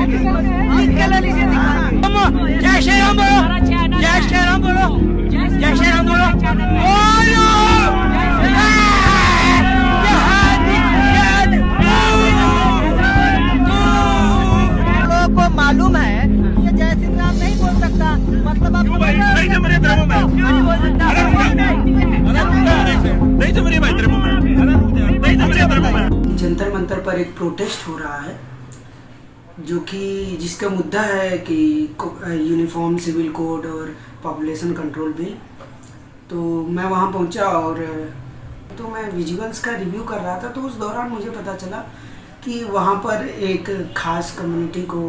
जय श्री राम बोलो, जय श्री राम बोलो, जय श्री राम बोलो। लोगों को मालूम है ये जय श्री राम नहीं बोल सकता, मतलब आप जंतर मंतर पर एक प्रोटेस्ट हो रहा है जो कि जिसका मुद्दा है कि यूनिफॉर्म सिविल कोड और पॉपुलेशन कंट्रोल बिल। तो मैं वहाँ पहुँचा और तो मैं विजुअल्स का रिव्यू कर रहा था, तो उस दौरान मुझे पता चला कि वहाँ पर एक ख़ास कम्युनिटी को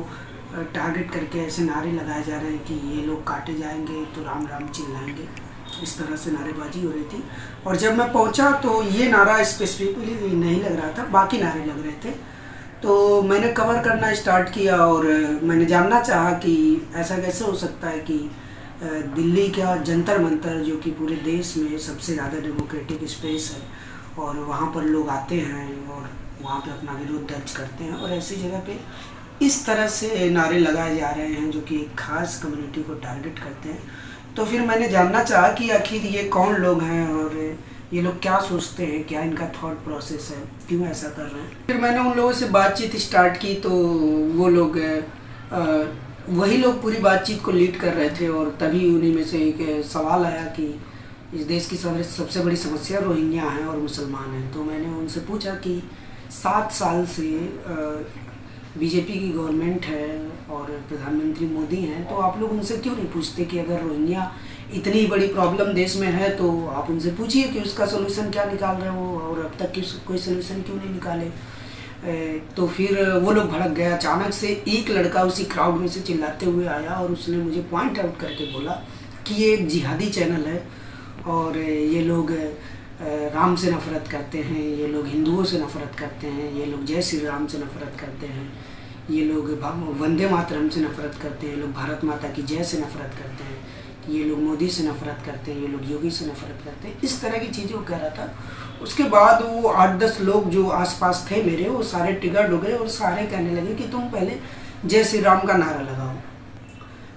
टारगेट करके ऐसे नारे लगाए जा रहे हैं कि ये लोग काटे जाएंगे तो राम राम चिल्लाएंगे, इस तरह से नारेबाजी हो रही थी। और जब मैं पहुंचा तो ये नारा स्पेसिफिकली नहीं लग रहा था, बाकी नारे लग रहे थे। तो मैंने कवर करना स्टार्ट किया और मैंने जानना चाहा कि ऐसा कैसे हो सकता है कि दिल्ली का जंतर मंतर जो कि पूरे देश में सबसे ज़्यादा डेमोक्रेटिक स्पेस है और वहाँ पर लोग आते हैं और वहाँ पे अपना विरोध दर्ज करते हैं, और ऐसी जगह पे इस तरह से नारे लगाए जा रहे हैं जो कि एक ख़ास कम्युनिटी को टारगेट करते हैं। तो फिर मैंने जानना चाहा कि आखिर ये कौन लोग हैं और ये लोग क्या सोचते हैं, क्या इनका थॉट प्रोसेस है, क्यों ऐसा कर रहे हैं। फिर मैंने उन लोगों से बातचीत स्टार्ट की तो वो लोग वही लोग पूरी बातचीत को लीड कर रहे थे, और तभी उन्हीं में से एक सवाल आया कि इस देश की सबसे बड़ी समस्या रोहिंग्या हैं और मुसलमान हैं। तो मैंने उनसे पूछा कि 7 साल से बीजेपी की गवर्नमेंट है और प्रधानमंत्री मोदी हैं, तो आप लोग उनसे क्यों नहीं पूछते कि अगर रोहिंग्या इतनी बड़ी प्रॉब्लम देश में है तो आप उनसे पूछिए कि उसका सोल्यूशन क्या निकाल रहे हो, और अब तक कोई सोल्यूशन क्यों नहीं निकाले। तो फिर वो लोग भड़क गए। अचानक से एक लड़का उसी क्राउड में से चिल्लाते हुए आया और उसने मुझे पॉइंट आउट करके बोला कि ये एक जिहादी चैनल है और ये लोग राम से नफ़रत करते हैं, ये लोग हिंदुओं से नफ़रत करते हैं, ये लोग जय श्री राम से नफ़रत करते हैं, ये लोग वंदे मातरम से नफ़रत करते हैं, ये लोग भारत माता की जय से नफ़रत करते हैं, ये लोग मोदी से नफ़रत करते हैं, ये लोग योगी से नफ़रत करते हैं। इस तरह की चीज़ें वो कह रहा था। उसके बाद वो 8-10 लोग जो आसपास थे मेरे, वो सारे ट्रिगर्ड हो गए और सारे कहने लगे कि तुम पहले जय श्री राम का नारा लगाओ।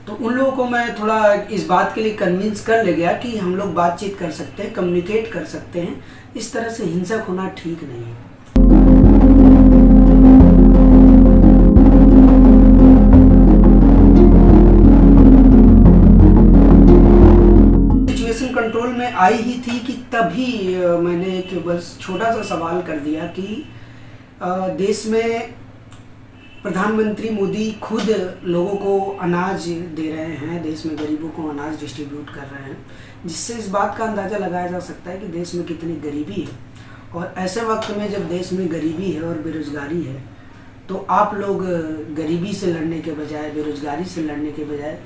तो उन लोगों को मैं थोड़ा इस बात के लिए कन्विंस कर ले गया कि हम लोग बातचीत कर सकते हैं, कम्युनिकेट कर सकते हैं, इस तरह से हिंसक होना ठीक नहीं है। सिचुएशन कंट्रोल में आई ही थी कि तभी मैंने एक बस छोटा सा सवाल कर दिया कि देश में प्रधानमंत्री मोदी खुद लोगों को अनाज दे रहे हैं, देश में गरीबों को अनाज डिस्ट्रीब्यूट कर रहे हैं, जिससे इस बात का अंदाज़ा लगाया जा सकता है कि देश में कितनी गरीबी है। और ऐसे वक्त में जब देश में गरीबी है और बेरोज़गारी है, तो आप लोग गरीबी से लड़ने के बजाय, बेरोज़गारी से लड़ने के बजाय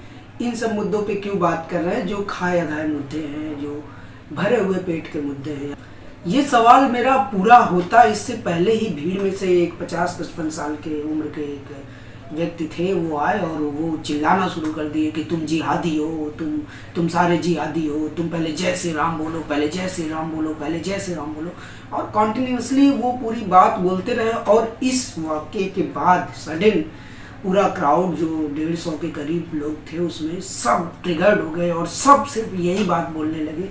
इन सब मुद्दों पे क्यों बात कर रहे हैं जो खाए अधाए मुद्दे हैं, जो भरे हुए पेट के मुद्दे हैं। ये सवाल मेरा पूरा होता इससे पहले ही भीड़ में से एक 50-55 साल के उम्र के एक व्यक्ति थे, वो आए और वो चिल्लाना शुरू कर दिए कि तुम जिहादी हो, तुम सारे जिहादी हो, तुम पहले जय श्री राम बोलो, पहले जय श्री राम बोलो, पहले जय श्री राम बोलो। और कॉन्टिन्यूसली वो पूरी बात बोलते रहे। और इस वाक़े के बाद सडन पूरा क्राउड जो 150 के करीब लोग थे उसमें सब ट्रिगर्ड हो गए और सब सिर्फ यही बात बोलने लगे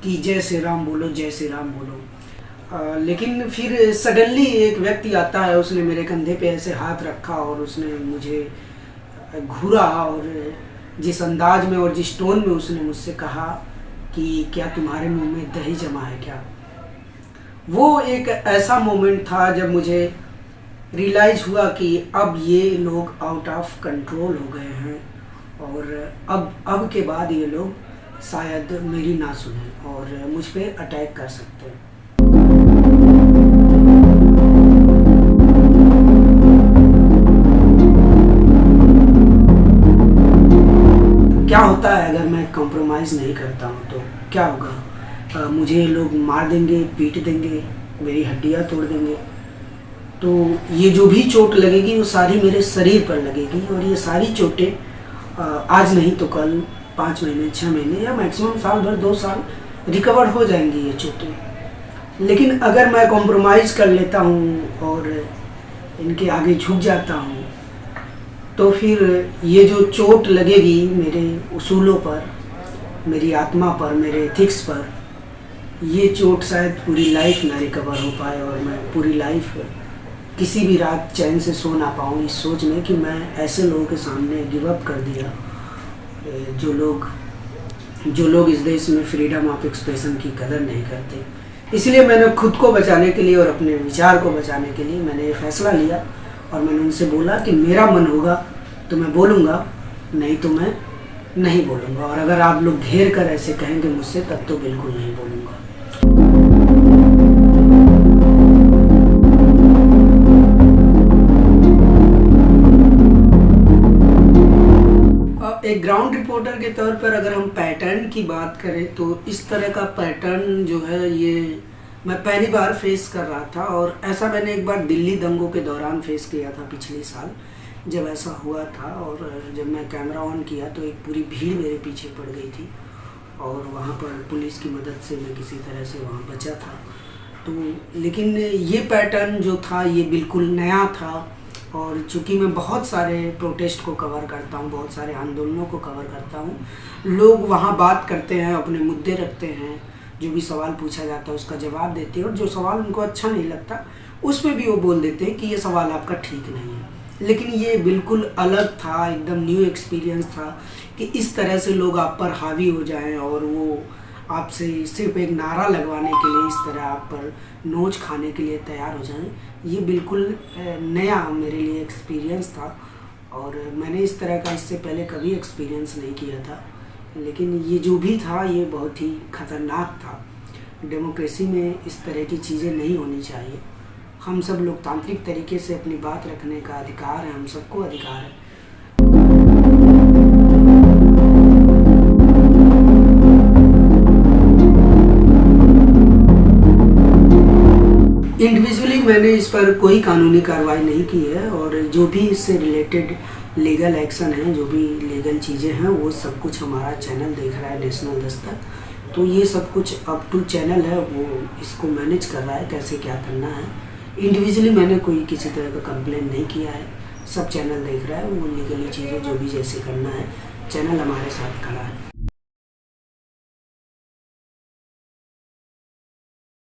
कि जय श्री राम बोलो, जय श्री राम बोलो। लेकिन फिर सडनली एक व्यक्ति आता है, उसने मेरे कंधे पे ऐसे हाथ रखा और उसने मुझे घूरा और जिस अंदाज में और जिस टोन में उसने मुझसे कहा कि क्या तुम्हारे मुंह में दही जमा है क्या। वो एक ऐसा मोमेंट था जब मुझे रियलाइज़ हुआ कि अब ये लोग आउट ऑफ कंट्रोल हो गए हैं और अब के बाद ये लोग शायद मेरी ना सुने और मुझ पे अटैक कर सकते हैं। क्या होता है अगर मैं कॉम्प्रोमाइज़ नहीं करता हूँ तो क्या होगा? मुझे लोग मार देंगे, पीट देंगे, मेरी हड्डियाँ तोड़ देंगे। तो ये जो भी चोट लगेगी वो सारी मेरे शरीर पर लगेगी और ये सारी चोटें आज नहीं तो कल 5 महीने, 6 महीने या मैक्सिमम साल भर, 2 साल रिकवर हो जाएंगी ये चोटें। लेकिन अगर मैं कॉम्प्रोमाइज़ कर लेता हूँ और इनके आगे झुक जाता हूँ तो फिर ये जो चोट लगेगी मेरे उसूलों पर, मेरी आत्मा पर, मेरे एथिक्स पर, ये चोट शायद पूरी लाइफ ना रिकवर हो पाए और मैं पूरी लाइफ किसी भी रात चैन से सो ना पाऊँ इस सोच में कि मैं ऐसे लोगों के सामने गिव अप कर दिया जो लोग इस देश में फ्रीडम ऑफ एक्सप्रेशन की कदर नहीं करते। इसलिए मैंने खुद को बचाने के लिए और अपने विचार को बचाने के लिए मैंने ये फैसला लिया और मैंने उनसे बोला कि मेरा मन होगा तो मैं बोलूँगा, नहीं तो मैं नहीं बोलूँगा। और अगर आप लोग घेर कर ऐसे कहेंगे मुझसे तब तो बिल्कुल नहीं बोलूँगा। एक ग्राउंड रिपोर्टर के तौर पर अगर हम पैटर्न की बात करें तो इस तरह का पैटर्न जो है ये मैं पहली बार फेस कर रहा था। और ऐसा मैंने एक बार दिल्ली दंगों के दौरान फेस किया था पिछले साल, जब ऐसा हुआ था। और जब मैं कैमरा ऑन किया तो एक पूरी भीड़ मेरे पीछे पड़ गई थी और वहाँ पर पुलिस की मदद से मैं किसी तरह से वहाँ बचा था। तो लेकिन ये पैटर्न जो था ये बिल्कुल नया था। और चूँकि मैं बहुत सारे प्रोटेस्ट को कवर करता हूँ, बहुत सारे आंदोलनों को कवर करता हूँ, लोग वहाँ बात करते हैं, अपने मुद्दे रखते हैं, जो भी सवाल पूछा जाता है उसका जवाब देते हैं और जो सवाल उनको अच्छा नहीं लगता उसमें भी वो बोल देते हैं कि ये सवाल आपका ठीक नहीं है। लेकिन ये बिल्कुल अलग था, एकदम न्यू एक्सपीरियंस था कि इस तरह से लोग आप पर हावी हो जाएं और वो आपसे सिर्फ एक नारा लगवाने के लिए, इस तरह आप पर नोच खाने के लिए तैयार हो जाएं, ये बिल्कुल नया मेरे लिए एक्सपीरियंस था। और मैंने इस तरह का इससे पहले कभी एक्सपीरियंस नहीं किया था। लेकिन ये जो भी था ये बहुत ही ख़तरनाक था। डेमोक्रेसी में इस तरह की चीज़ें नहीं होनी चाहिए। हम सब लोकतांत्रिक तरीके से अपनी बात रखने का अधिकार है, हम सबको अधिकार है। इंडिविजुअली मैंने इस पर कोई कानूनी कार्रवाई नहीं की है और जो भी इससे रिलेटेड लीगल एक्शन है, जो भी लीगल चीज़ें हैं, वो सब कुछ हमारा चैनल देख रहा है, नेशनल दस्तक। तो ये सब कुछ अप टू चैनल है, वो इसको मैनेज कर रहा है कैसे क्या करना है। इंडिविजुअली मैंने कोई किसी तरह का कंप्लेंट नहीं किया है, सब चैनल देख रहा है, वो लीगली चीज़ें जो भी जैसे करना है, चैनल हमारे साथ खड़ा है।